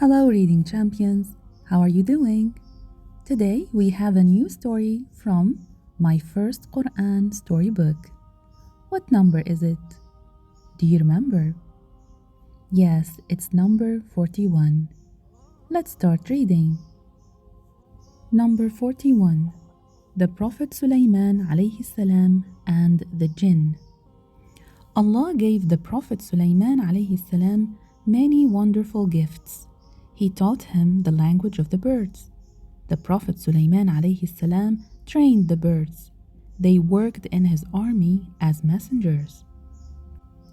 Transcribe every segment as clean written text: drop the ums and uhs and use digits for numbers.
Hello, reading champions. How are you doing? Today we have a new story from my first Quran storybook. What number is it? Do you remember? Yes, it's number 41. Let's start reading. Number 41. The Prophet Sulayman alayhi salam and the Jinn. Allah gave the Prophet Sulayman alayhi salam many wonderful gifts. He taught him the language of the birds. The Prophet Sulayman alayhi salam trained the birds. They worked in his army as messengers.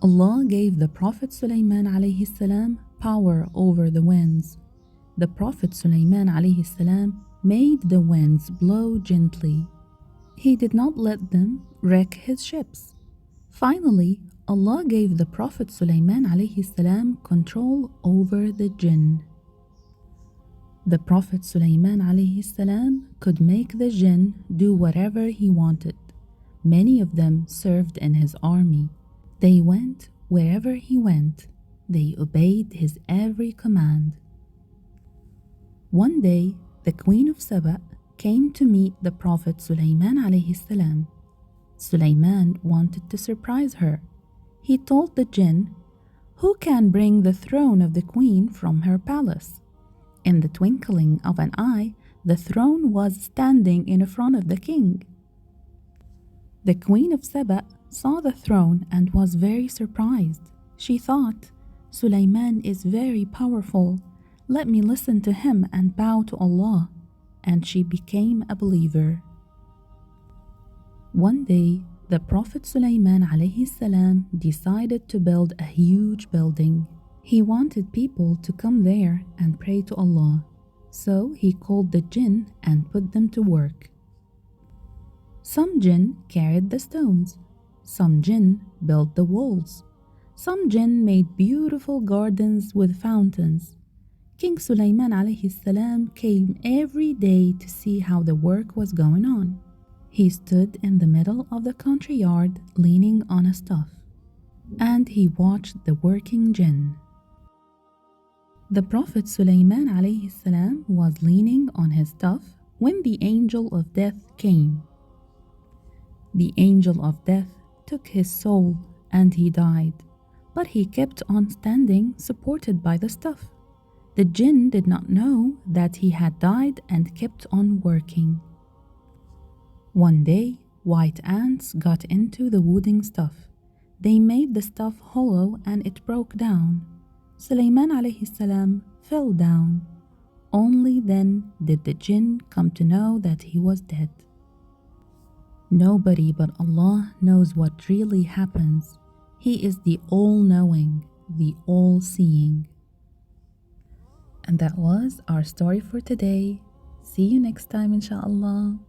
Allah gave the Prophet Sulayman alayhi salam power over the winds. The Prophet Sulayman alayhi salam made the winds blow gently. He did not let them wreck his ships. Finally, Allah gave the Prophet Sulayman alayhi salam control over the jinn. The Prophet Sulayman alayhi salam could make the jinn do whatever he wanted. Many of them served in his army. They went wherever he went. They obeyed his every command. One day, the Queen of Saba came to meet the Prophet Sulayman alayhi salam. Sulayman wanted to surprise her. He told the jinn, "Who can bring the throne of the queen from her palace?" In the twinkling of an eye, the throne was standing in front of the king. The Queen of Saba saw the throne and was very surprised. She thought, "Sulayman is very powerful. Let me listen to him and bow to Allah." And she became a believer. One day, the Prophet Sulayman alayhi salam decided to build a huge building. He wanted people to come there and pray to Allah. So he called the jinn and put them to work. Some jinn carried the stones. Some jinn built the walls. Some jinn made beautiful gardens with fountains. King Sulayman alayhi salam came every day to see how the work was going on. He stood in the middle of the country yard leaning on a staff, and he watched the working jinn. The Prophet Sulayman alayhi salam was leaning on his staff when the angel of death came. The angel of death took his soul and he died, but he kept on standing supported by the staff. The jinn did not know that he had died and kept on working. One day, white ants got into the wooden stuff. They made the stuff hollow and it broke down. Sulayman alayhi salam fell down. Only then did the jinn come to know that he was dead. Nobody but Allah knows what really happens. He is the all-knowing, the all-seeing. And that was our story for today. See you next time, inshallah.